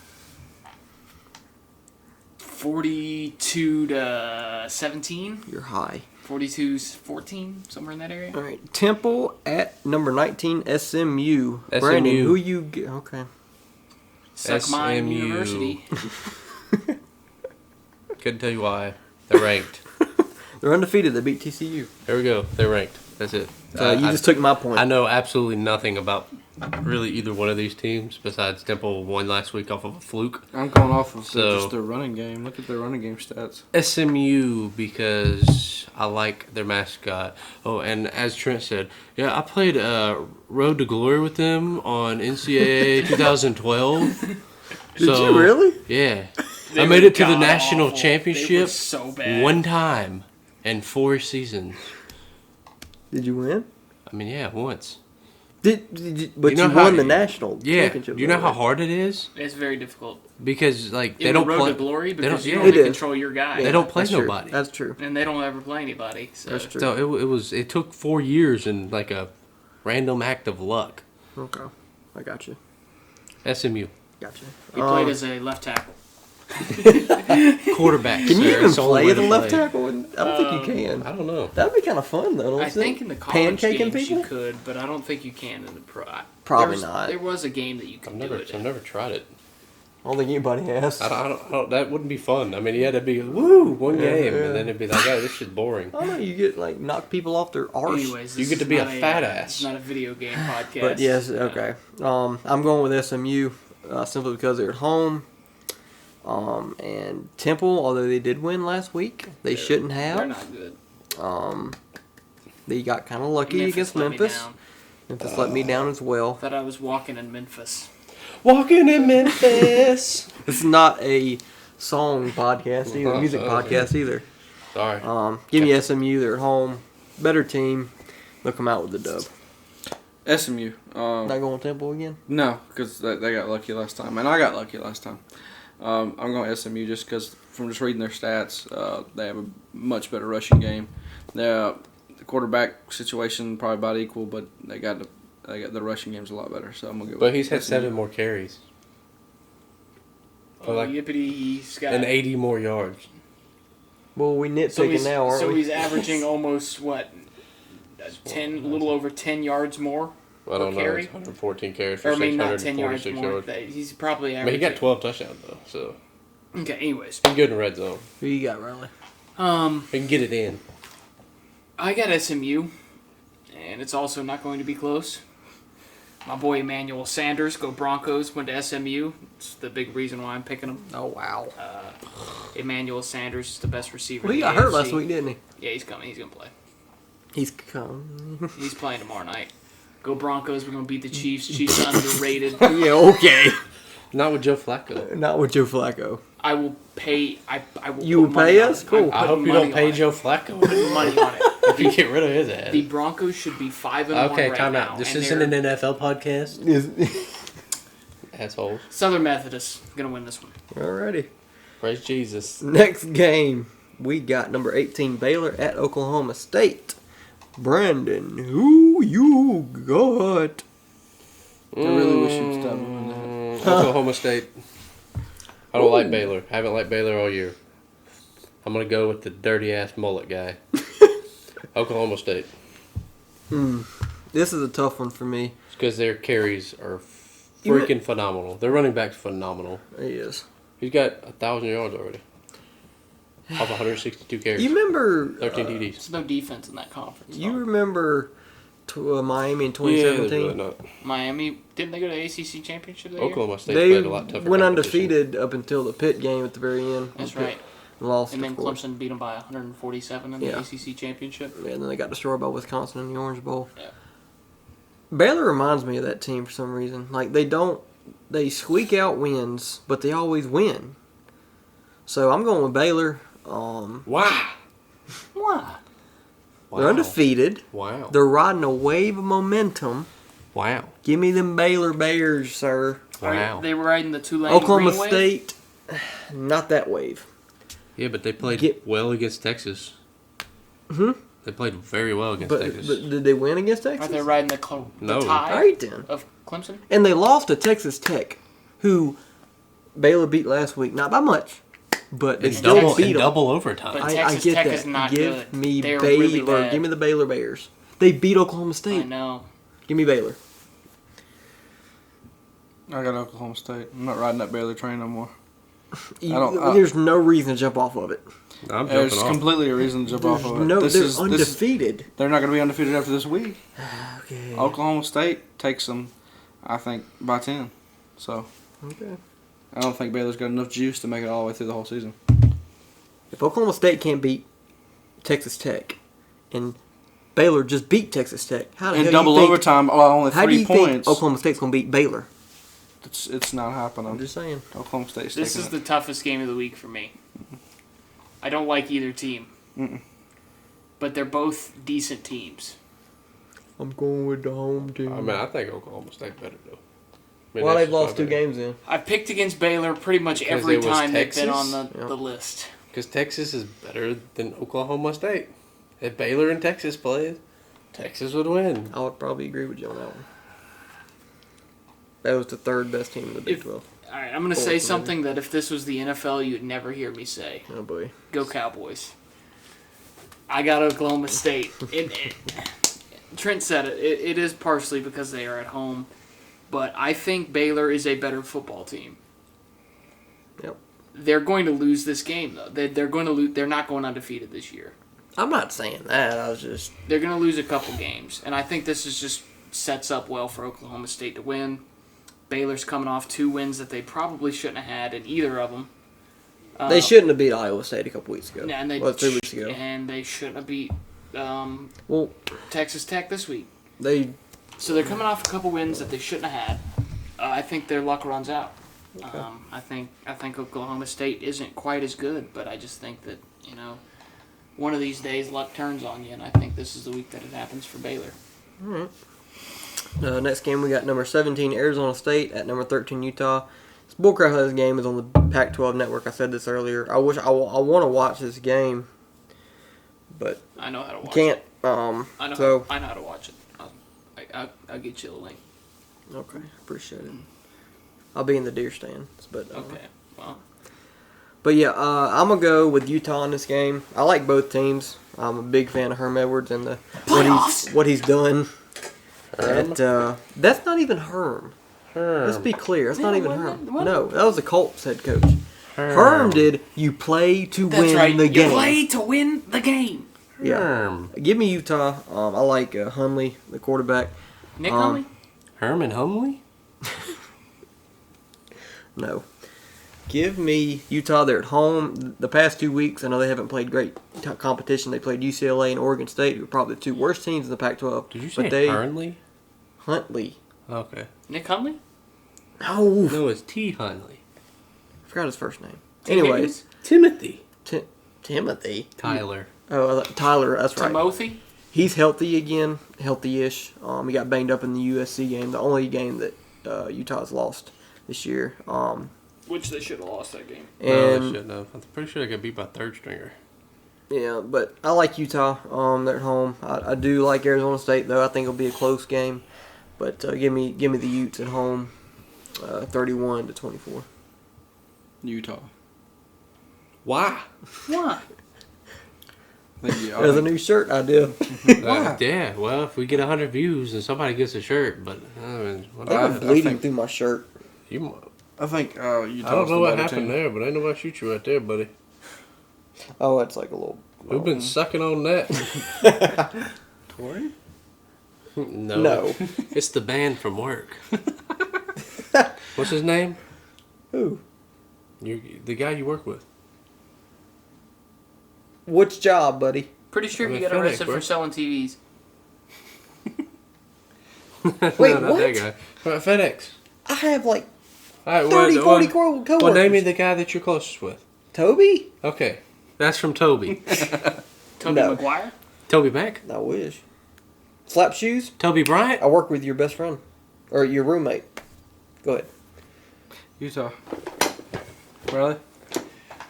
42-17. You're high. 42-14, somewhere in that area. All right. Temple at number 19, SMU. Brandon, who you get? Okay. Suck mine SMU. University. Couldn't tell you why. They're ranked. They're undefeated. They beat TCU. There we go. They're ranked. That's it. You just took my point. I know absolutely nothing about really either one of these teams besides Temple won last week off of a fluke. I'm going off of So- just their running game. Look at their running game stats. SMU because I like their mascot. Oh, and as Trent said, yeah, I played Road to Glory with them on NCAA 2012. Did you really? Yeah. They I made were it to the national god-awful. championship They were so bad. one time in 4 seasons. Did you win? I mean, yeah, once. But You you know how- won the national Yeah. championship. Do you know though, how right? hard it is? It's very difficult. Because like In they don't the road play. to glory they don't- because you yeah. only It is. control your guy. They don't play That's true. nobody. That's true. And they don't ever play anybody. So. That's true. So it took 4 years and like a random act of luck. Okay. I got you. SMU Got you. He played as a left tackle. quarterback. Can you sir. even It's the only play way at the to left play. tackle? I don't think you can. I don't know. That'd be kind of fun, though. Don't I you think in the college Pancaking games people? you could, but I don't think you can in the pro. Probably There's- not. There was a game that you could do it. I've never tried it. I don't think anybody has. I don't, that wouldn't be fun. I mean, you had to be woo one game, yeah. and then it'd be like, oh, this is boring. I don't know. You get like knock people off their arse. Anyways, You this get to is be a not fat It's ass. not a video game podcast. But yes, okay. I'm going with SMU simply because they're at home. And Temple, although they did win last week, they shouldn't They're have. not good. They got kind of lucky against let me Memphis. down. Memphis let me down as well. Thought I was walking in Memphis. Walking in Memphis. This is not a song podcast either, music podcast either. Sorry. Give me SMU. They're at home. Better team. They'll come out with the dub. SMU. Not going with Temple again? No, because they got lucky last time, and I got lucky last time. I'm going SMU just because from just reading their stats, they have a much better rushing game. The quarterback situation probably about equal, but they got the rushing game's a lot better. So I'm gonna go. But with he's had SMU. 7 more carries Oh, like- yippity, he's got. and 80 more yards. Well, we so nitpicking he's, now, aren't so we? he's averaging almost what, a little over 10 yards more. I don't know. carry? It's 114 carries for Or I mean, not 10 yards 646 more. yards. He's probably I mean, he averaging. got 12 touchdowns though, so Okay, anyways, he's good in red zone. Who you got, Riley? He can get it in. I got SMU, and it's also not going to be close. My boy Emmanuel Sanders, go Broncos, went to SMU. It's the big reason why I'm picking him. Oh, wow. Emmanuel Sanders is the best receiver. Well, he in got the hurt AFC. last week, didn't he? Yeah, he's coming. He's going to play. He's come. He's playing tomorrow night. Go Broncos. We're going to beat the Chiefs. Chiefs are underrated. Yeah, okay. Not with Joe Flacco. Not with Joe Flacco. I will pay. I will. You put will money pay on us? it. Cool. I'm I hope putting you money don't pay on it. Joe Flacco. Putting money on it. If you get rid of his ass. The Broncos should be 5-1 Okay, right time now. out. This and isn't they're- an NFL podcast. Is- Assholes. Southern Methodist gonna win this one. Alrighty. Praise Jesus. Next game, we got number 18 Baylor at Oklahoma State. Brandon, who you got? I really wish you'd stop doing that. Oklahoma State. I don't like Baylor. I haven't liked Baylor all year. I'm going to go with the dirty ass mullet guy. Oklahoma State. This is a tough one for me. It's because their carries are freaking phenomenal. Their running back's phenomenal. He is. He's got 1,000 yards already. Off 162 carries. You remember? 13 TDs. There's no defense in that conference. You though. remember Miami in Yeah, there's 2017? really not. Miami didn't they go to the ACC championship that year? Oklahoma State They played a lot tougher went competition. undefeated up until the Pitt game at the very end. That's Pitt right. Lost, And then of course. Clemson beat them by 147 in the Yeah. ACC championship. Yeah, and then they got destroyed by Wisconsin in the Orange Bowl. Yeah. Baylor reminds me of that team for some reason. Like they squeak out wins, but they always win. So I'm going with Baylor. Wow. Why? They're undefeated. Wow. They're riding a wave of momentum. Wow. Give me them Baylor Bears, sir. Wow. They were riding the Tulane Oklahoma Green Wave? State, not that wave. Yeah, but they played Get- well against Texas. They played very well against But, Texas. but did they win against Are Texas? they riding the No. tie All right then. of Clemson? And they lost to Texas Tech, who Baylor beat last week. Not by much, but they in still double, beat in them. double overtime. But I Texas get Tech that. is not Give good. me They're Baylor. really bad. Give me the Baylor Bears. They beat Oklahoma I State. know. Give me Baylor. I got Oklahoma State. I'm not riding that Baylor train no more. You, there's no reason to jump off of it. I'm There's jumping off. completely a reason to jump off of it. No, This they're is- undefeated. they're not going to be undefeated after this week. Okay. Oklahoma State takes them, I think, by 10. So Okay. I don't think Baylor's got enough juice to make it all the way through the whole season. If Oklahoma State can't beat Texas Tech, and Baylor just beat Texas Tech, how the In hell double do you think, overtime, well, only how do 3 you think points. Oklahoma State's gonna beat Baylor? It's not happening. I'm just saying. Oklahoma State's This taking is the toughest game of the week for me. I don't like either team. But they're both decent teams. I'm going with the home team. I mean, I think Oklahoma State better though. I mean, Well, that's they've just lost my 2 opinion. games in. I've picked against Baylor pretty much Because every it was time they've been on Texas? the list. Because Texas is better than Oklahoma State. If Baylor and Texas played, Texas would win. I would probably agree with you on that one. That was the 3rd best team in the Big If- 12. All right, I'm going to Fourth, say maybe. something that if this was the NFL, you'd never hear me say. Oh boy. Go Cowboys. I got Oklahoma State. Trent said it. It is partially because they are at home, but I think Baylor is a better football team. Yep. They're going to lose this game though. They're going to lose. They're not going undefeated this year. I'm not saying that. I was just. They're going to lose a couple games, and I think this is just sets up well for Oklahoma State to win. Baylor's coming off 2 wins that they probably shouldn't have had in either of them. They shouldn't have beat Iowa State a couple weeks ago. And they 3 weeks ago. And they shouldn't have beat Well, Texas Tech this week. they. So they're coming off a couple wins that they shouldn't have had. I think their luck runs out. Okay. I think Oklahoma State isn't quite as good, but I just think that one of these days luck turns on you, and I think this is the week that it happens for Baylor. All right. Next game we got number 17 Arizona State at number 13 Utah. This bullcrap of this game is on the Pac-12 network. I said this earlier. I want to watch this game, but I know how to watch can't. it. I know So how to watch it. I'll get you the link. okay, appreciate it. I'll be in the deer stands, but Okay. Well, But yeah, I'm gonna go with Utah in this game. I like both teams. I'm a big fan of Herm Edwards and what he's done. That's not even Herm. Let's be clear. That's not even Herm. No, that was the Colts head coach. Herm did. You play to that's win right. the game. You play to win the game. Yeah. Herm. Give me Utah. I like Hundley, the quarterback. Nick Hundley? Herman Humley? No. Give me Utah. They're at home. The past 2 weeks, I know they haven't played great competition. They played UCLA and Oregon State, who are probably the 2 worst teams in the Pac-12. Did you say Hurnley? Huntley. Okay. Nick Hundley? No. No, it's T. Hunley. I forgot his first name. Tim Anyways. Timothy. Timothy. Tyler. Oh, Tyler. That's right. Timothy? He's healthy again. Healthy-ish. He got banged up in the USC game. The only game that Utah's lost this year. Which they should have lost that game. No, they And shouldn't have. I'm pretty sure they got beat by third stringer. yeah, but I like Utah. They're at home. I do like Arizona State though. I think it'll be a close game. But give me the Utes at home, 31-24. Utah. Why? Why? There's a new shirt idea. Yeah, well, if we get 100 views and somebody gets a shirt, but I mean, They've whatever. been bleeding think- through my shirt. I think Utah's I don't know the what better happened team. there, but ain't nobody shoot you right there, buddy. Oh, it's like a little. We've been sucking on that. Tori? No. It's the band from work. What's his name? Who? The guy you work with. Which job, buddy? Pretty sure I'm he a got FedEx, arrested bro. for selling TVs. Wait, No, not what? that guy. FedEx. I have like All right, 30, 40 coworkers. well, name me the guy that you're closest with. Toby? Okay. That's from Toby. Toby No. McGuire? Toby Mack? I wish. Slap shoes? Toby Bryant? I work with your best friend. Or your roommate. Go ahead. Utah. Riley?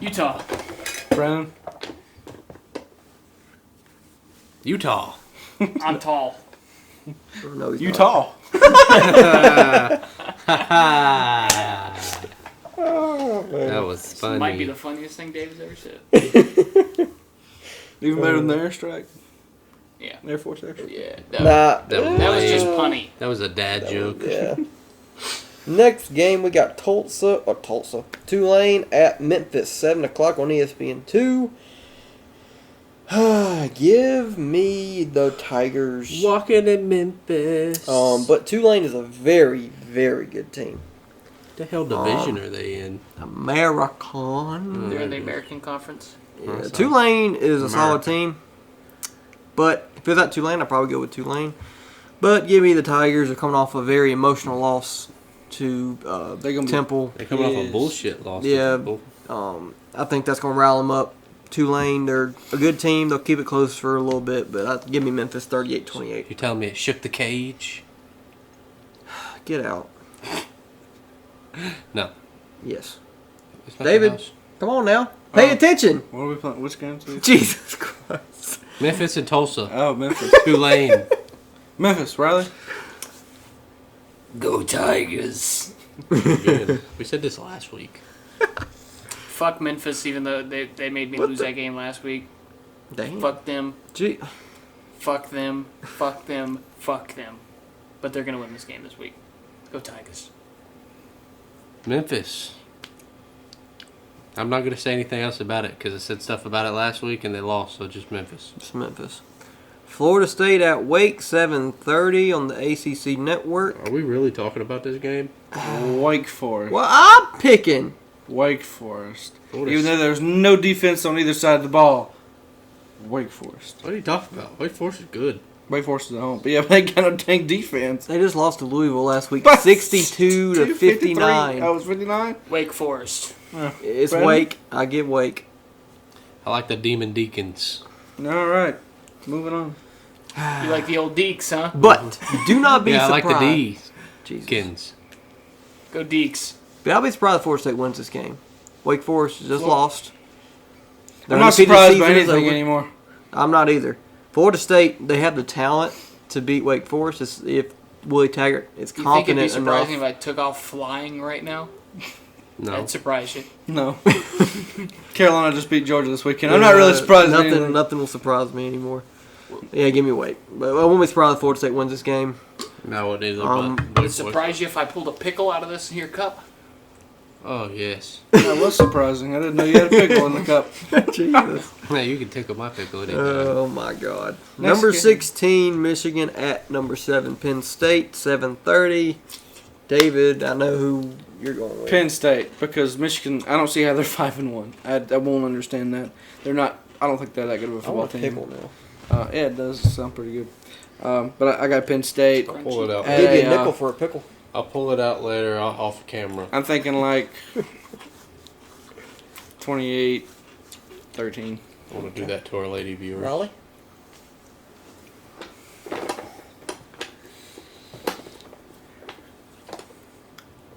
Utah. Brandon? Utah. I'm tall. No, he's not. Utah. That was funny. Might be the funniest thing Dave's ever said. Even better than the airstrike. Yeah. Air Force Air. Yeah. Nah. That That was just punny. That was a dad joke. Yeah. Next game, we got Tulane at Memphis, 7 o'clock on ESPN2. Give me the Tigers. Walking in Memphis. But Tulane is a very, very good team. The hell division are they in? American. They're in the American Conference. Yeah, Tulane is a solid team. But if it's not Tulane, I'd probably go with Tulane. But give me the Tigers. They're coming off a very emotional loss to Temple. They're coming off a bullshit loss. Yeah. To Temple. I think that's going to rile them up. Tulane, they're a good team. They'll keep it close for a little bit, but give me Memphis 38-28. You're telling me it shook the cage? Get out. No. Yes. It's not David. the house. Come on now. Pay attention. What are we playing? Which games? Jesus Christ. Memphis and Tulsa. Oh, Memphis. Tulane. Memphis, Riley. Go Tigers. Good. We said this last week. Fuck Memphis, even though they made me lose that game last week. Damn. Fuck them. Gee. Fuck them. Fuck them. Fuck them. But they're going to win this game this week. Go Tigers. Memphis. I'm not going to say anything else about it because I said stuff about it last week and they lost, so just Memphis. It's Memphis. Florida State at Wake, 7:30 on the ACC network. Are we really talking about this game? Wake Forest. Well, I'm picking. Wake Forest. Florida Even though there's no defense on either side of the ball. Wake Forest. What are you talking about? Wake Forest is good. Wake Forest is at home. But yeah, they got no dang defense. They just lost to Louisville last week, But 62 to 59. Oh, it was 59? Wake Forest. It's Brandon? Wake. I give Wake. I like the Demon Deacons. All right. Moving on. You like the old Deeks, huh? But do not be Yeah, I surprised. like the Jesus. Deacons. Go Deeks. But I'll be surprised if Florida State wins this game. Wake Forest just lost. Their I'm not undefeated surprised by season is anything over. anymore. I'm not either. Florida State, they have the talent to beat Wake Forest. It's, if Willie Taggart is You think it'd be confident enough. surprising if I took off flying right now? No. That'd surprise you. No. Carolina just beat Georgia this weekend. I'm not really surprised at anything. Nothing will surprise me anymore. Yeah, give me Wake. But I won't be surprised if Florida State wins this game. No, it either. Um, but Would it surprise you if I pulled a pickle out of this here cup? Oh, yes. That was surprising. I didn't know you had a pickle in the cup. Jesus. Yeah, you can tickle my pickle anytime. Oh, my God. Next Number game. 16, Michigan at number 7, Penn State, 7:30. David, I know who you're going with. Penn State, because Michigan, I don't see how they're 5-1. I won't understand that. They're not. I don't think they're that good of a I football want a team. pickle now. Yeah, it does sound pretty good. But I got Penn State. I'll pull it out. Hey, Give you a uh, nickel for a pickle. I'll pull it out later off camera. I'm thinking like 28-13. I want to do that to our lady viewers. Raleigh?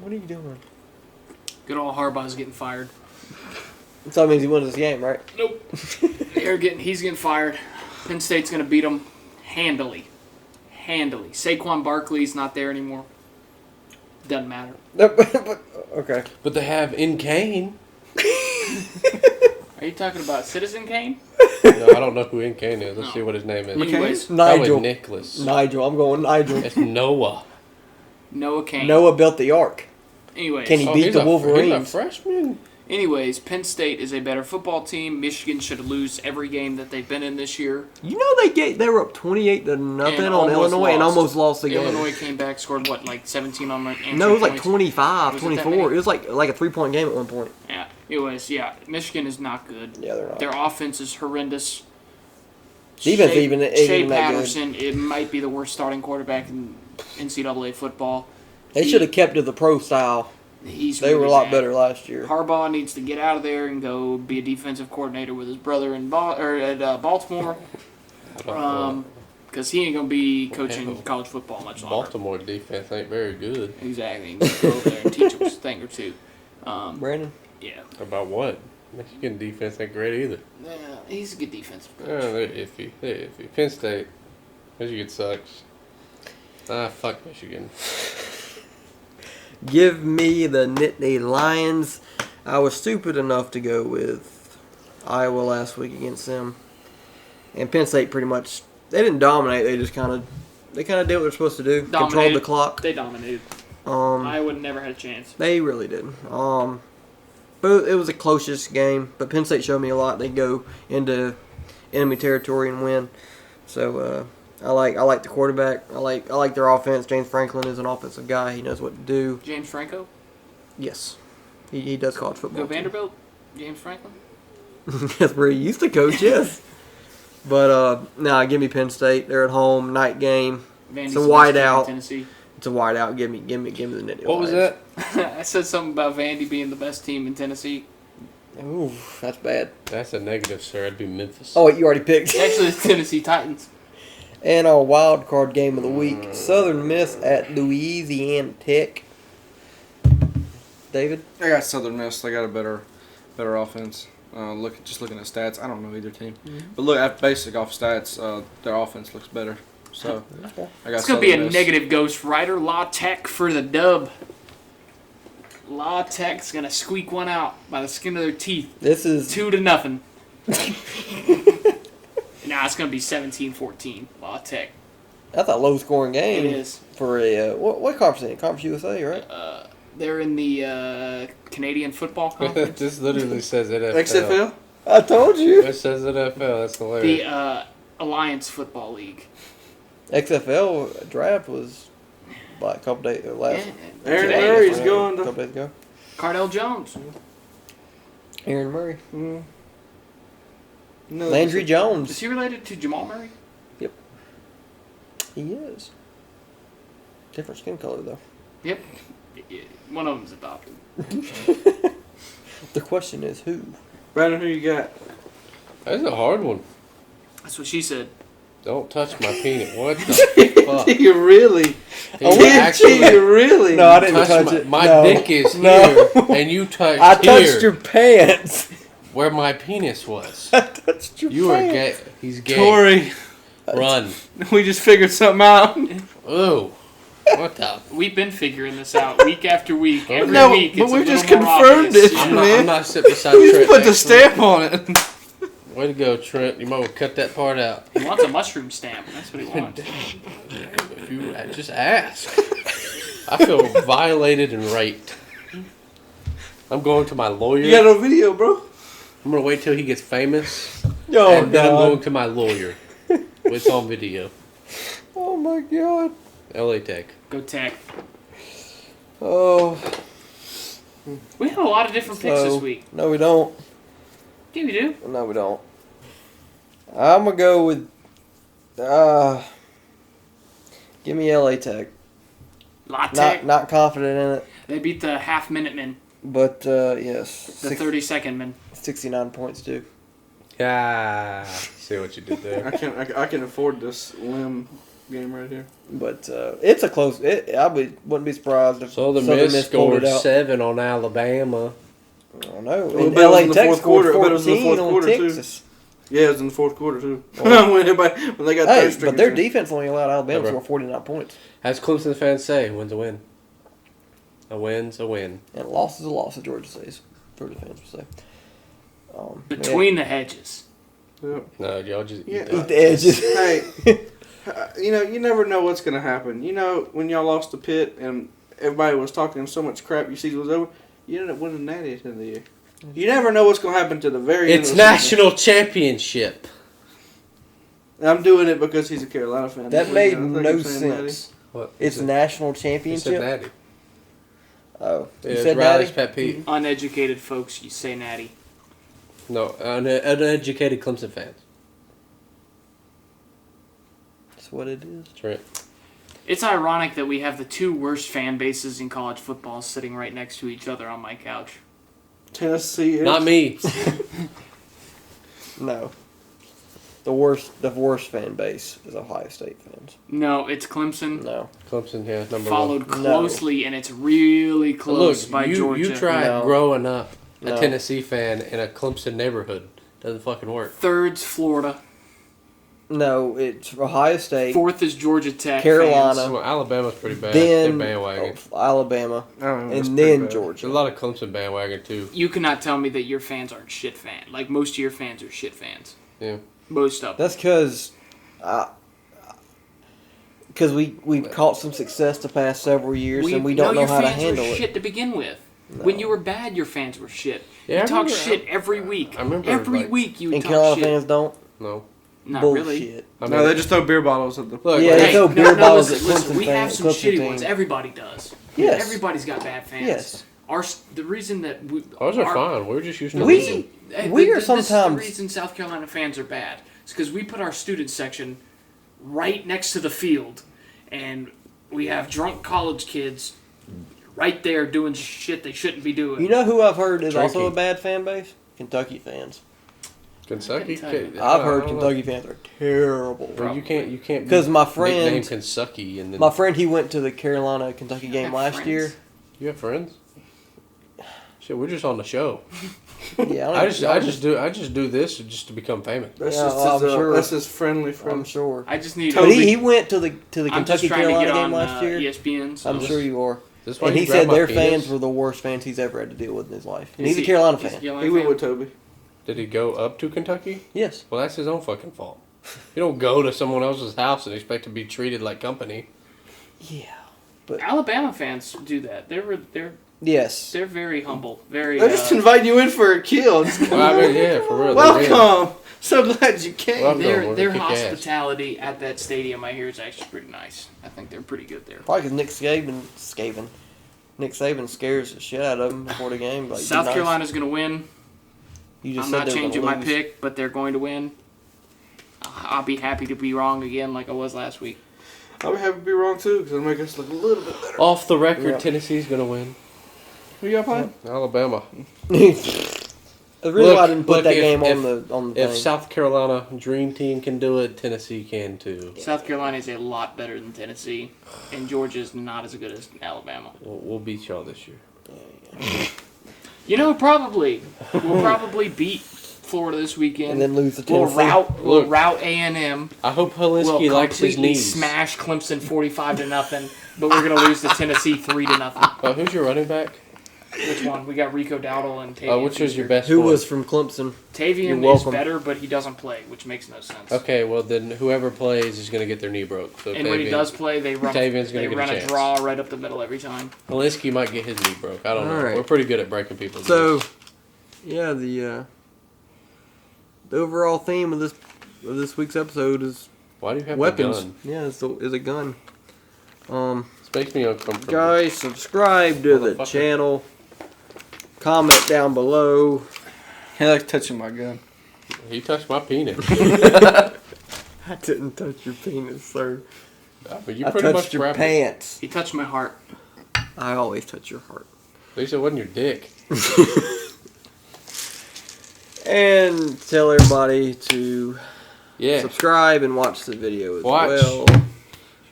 What are you doing? Good old Harbaugh's getting fired. So that means he wins this game, right? Nope. He's getting fired. Penn State's going to beat them handily. Handily. Saquon Barkley's not there anymore. Doesn't matter. Okay. But they have in Kane. Are you talking about Citizen Kane? No, I don't know who in Kane is. Let's No. see what his name is. Anyways, Probably Nigel. Nicholas. Nigel. I'm going Nigel. It's Noah. Noah Kane. Noah built the ark. Anyways, Can he beat he's the He's Wolverines? a freshman. Penn State is a better football team. Michigan should lose every game that they've been in this year. You know they were up 28 to nothing And on almost Illinois and lost. almost lost the game. Illinois came back, scored what, like 17 on the No, it was like points? 25, Was it that 24. many? It was like a 3-point game at one point. Yeah, it was. Yeah, Michigan is not good. Yeah, they're not. Their offense is horrendous. Defense Shea, ain't Shea even that good. Patterson, it might be the worst starting quarterback in NCAA football. They should have kept to the pro style. He's They really were a lot bad. better last year. Harbaugh needs to get out of there and go be a defensive coordinator with his brother in Baltimore. Because he ain't gonna be coaching college football much longer. Baltimore defense ain't very good. Exactly. He can go over there and teach him a thing or two. Brandon? Yeah. About what? Michigan defense ain't great either. Yeah, he's a good defensive coach. They're iffy. They're iffy. Penn State. Michigan sucks. Fuck Michigan. Give me the Nittany Lions. I was stupid enough to go with Iowa last week against them. And Penn State pretty much, they didn't dominate. They just kind of did what they're supposed to do. Controlled the Dominated. clock. They dominated. Um, Iowa never had a chance. They really did. But it was a closest game. But Penn State showed me a lot. They go into enemy territory and win. So I like the quarterback. I like their offense. James Franklin is an offensive guy. He knows what to do. James Franco? Yes, he does college football. Go Vanderbilt? James Franklin? That's where he used to coach. Yes. But give me Penn State. They're at home. Night game. Vandy's It's a the best wide team in out. Tennessee. It's a wide out. Give me the Nittany What was Lions. that? I said something about Vandy being the best team in Tennessee. Ooh, that's bad. That's a negative, sir. It'd be Memphis. Oh wait, you already picked. Actually, it's Tennessee Titans. And our wild card game of the week: Southern Miss at Louisiana Tech. David. I got Southern Miss. They got a better offense. Looking at stats, I don't know either team, but look at basic off stats. Their offense looks better. So I got. It's gonna be a Southern Miss. negative Ghost Rider. La Tech for the dub. La Tech's gonna squeak one out by the skin of their teeth. This is 2-0. Nah, it's gonna be 17-14. La Tech. that's a low scoring game. It is. For a what conference? In Conference USA, right? They're in the Canadian Football Conference. This literally says NFL. XFL. I told you. It says NFL. That's hilarious. The Alliance Football League. XFL draft was like a couple days last. Yeah, Aaron today. Murray's a going couple to. days ago. Cardell Jones. Aaron Murray, No, Landry Is Jones. he related to Jamal Murray? He is. Different skin color though. Yep. One of them's adopted. The question is who? Brandon, who you got? That's a hard one. That's what she said. Don't touch my peanut. What the fuck? Do you really? He actually Do you really? No, I didn't touched touch it. my No. dick is No. here, and you touched I here, touched your pants. where my penis was. I touched your You are pants. gay. He's gay. Tori, Run. we just figured something out. Ooh. What the? We've been figuring this out week after week. Every No, week. but It's we a just little more confirmed obvious. it. I'm Man. not sitting beside We Trent. just put the next to him. stamp on it. Way to go, Trent. You might want to cut that part out. He wants a mushroom stamp. That's what he wants. If you just ask. I feel violated and raped. I'm going to my lawyer. You got no video, bro. I'm going to wait till he gets famous. Oh and then I'm God. going to my lawyer. It's on video. Oh my God. LA Tech. Go Tech. Oh. We have a lot of different picks So, this week. No, we don't. Yeah, we do. No, we don't. I'm gonna go with. Give me LA Tech. La Tech. Not confident in it, They beat the half-minute men. but yes, The 30-second men. 69 points too. Ah, see what you did there. I can afford this limb game right here. But it's a close. Wouldn't be surprised if So the Southern Miss pulled scored it out. 7 on Alabama. I don't know. Well, And I bet it was LA in the Tech fourth scored quarter. I bet it was in the 14 fourth on quarter, too. Texas. Yeah, it was in the fourth quarter too. when they got Hey, third but their stringers. defense only allowed Alabama to Ever. score 49 points. As Clemson fans say, win's a win. A win's a win. And a loss is a loss, as Georgia says. Georgia fans will say. Between the hedges. Yeah. No, y'all just Yeah. eat Eat that. the edges. Hey, you never know what's gonna happen. When y'all lost to Pitt and everybody was talking so much crap, your season was over. You ended up winning natty at the end of the year. You never know what's gonna happen to the very end. It's of the national championship. season. I'm doing it because he's a Carolina fan. That made I think no I'm saying natty. sense. What? It's You national said championship. natty. Oh, Yeah, you it's said Riley's natty? pet peeve. Uneducated folks, you say natty. No, uneducated Clemson fans. That's what it is. Trent. It's ironic that we have the two worst fan bases in college football sitting right next to each other on my couch. Tennessee. Is. Not me. No. The worst fan base is Ohio State fans. No, it's Clemson, No. Clemson, yeah, number followed one. No. closely, and it's really close Look, by you Georgia. tried No. growing up No. Tennessee fan in a Clemson neighborhood. Doesn't fucking work. Third's Florida. No, it's Ohio State, Fourth is Georgia Tech. Carolina. fans. Well, Alabama's pretty bad. They're then bandwagon. Alabama, I don't know, it's and pretty then bad. There's a Georgia. lot of Clemson bandwagon too. You cannot tell me that your fans aren't shit fans. Like most of your fans are shit fans. Yeah. Most of them. That's because we've caught some success the past several years, and we don't know your how to fans handle were it. shit to begin with. No. When you were bad, your fans were shit. Yeah, you I talk remember- shit every week. I remember, every like- week you would And talk Carolina shit. fans don't. No. Not Bullshit. really. I No, they just throw beer bottles at the. Look, Yeah, they Hey, throw no, beer no, bottles listen, at listen, Clemson we have fans- some Clemson shitty teams. ones. Everybody does. Yes. Everybody's got bad fans. Yes. The reason that ours are fine. We're just used to We- losing. we are This is the sometimes- reason South Carolina fans are bad. It's because we put our student section right next to the field, and we have drunk college kids right there doing shit they shouldn't be doing. You know who I've heard is also a Drinking. bad fan base? Kentucky fans. Kentucky. Kentucky. I've heard I don't know. Kentucky fans are terrible. Well, you can't. 'Cause my nickname friend- Kentucky and then My friend, he went to the Carolina Kentucky You game have last friends. year. You have friends? Shit, we're just on the show. Yeah, I just do this just to become famous. That's Yeah, just well, his, I'm sure. that's his friendly I'm friend. sure. I just need. But he went to the I'm just Kentucky trying to Carolina get game on last year. ESPN. So I'm sure you are. This why And you he grab said my their penis? fans were the worst fans he's ever had to deal with in his life. And Is he's a Carolina is fan. Carolina He went fan? with Toby. Did he go up to Kentucky? Yes. Well, that's his own fucking fault. You don't go to someone else's house and expect to be treated like company. Yeah. Alabama fans do that. They're Yes. very humble. Very. They just invite you in for a kill. Just Well, I mean, yeah, for real. they did. welcome. So glad you came. Welcome. their we're their gonna kick ass. hospitality at that stadium, I hear, is actually pretty nice. I think they're pretty good there. Probably because Nick Saban scares the shit out of him before the game. Like, be South nice. Carolina's going to win. You just I'm said not they were gonna changing my lose. pick, but they're going to win. I'll be happy to be wrong again, like I was last week. I'll be happy to be wrong too, because it'll make us look a little bit better. Off the record, Yeah. Tennessee's gonna win. Who you got playing? Alabama. The reason why I didn't put Look, that if- game if- on the If thing. South Carolina Dream Team can do it, Tennessee can too. South Carolina is a lot better than Tennessee, and Georgia is not as good as Alabama. We'll beat y'all this year. You know, we'll probably beat Florida this weekend. And then lose to We'll Tennessee. Look. route A&M. I hope We'll Helinski likes his completely knees. smash Clemson 45-0, but we're gonna lose to Tennessee 3-0. Who's your running back? Which one? We got Rico Dowdle and Tavian. Which was your Feaster. best Who one? was from Clemson? Tavian You're is welcome. better, but he doesn't play, which makes no sense. Okay, well then whoever plays is gonna get their knee broke. So And when he does play, they run Tavian's gonna they get a run a chance. draw right up the middle every time. Helinski might get his knee broke. I don't know. Alright. We're pretty good at breaking people's So, knees. yeah, the overall theme of this week's episode is Why do you have weapons. a gun? Yeah, is a gun. This makes me uncomfortable. Guys, subscribe to the Motherfucker. channel. Comment down below. He likes touching my gun. He touched my penis. I didn't touch your penis, sir. But you I pretty much touched your wrapped it. pants. He touched my heart. I always touch your heart. At least it wasn't your dick. And tell everybody to Yeah. subscribe and watch the video as Watch. well.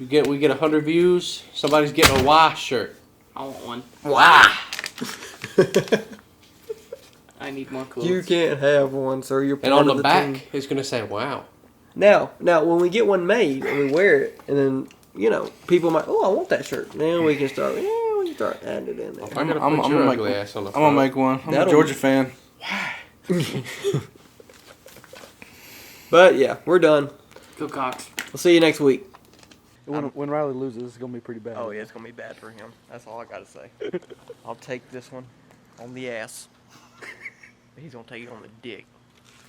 We get 100 views. Somebody's getting a Y shirt. I want one. Wow. I need more clothes. You can't have one, sir. You're And part on of the the back, team. it's gonna say "Wow." Now, when we get one made and we wear it, and then people might, oh, I want that shirt. Then we can start adding it in there. I'm gonna I'm put gonna your make ugly one. ass on the I'm front. gonna make one. I'm a That'll- Georgia fan. But yeah, we're done. Go Cox. We'll see you next week. When Riley loses, it's gonna be pretty bad. Oh yeah, it's gonna be bad for him. That's all I gotta say. I'll take this one on the ass. He's gonna take it on the dick.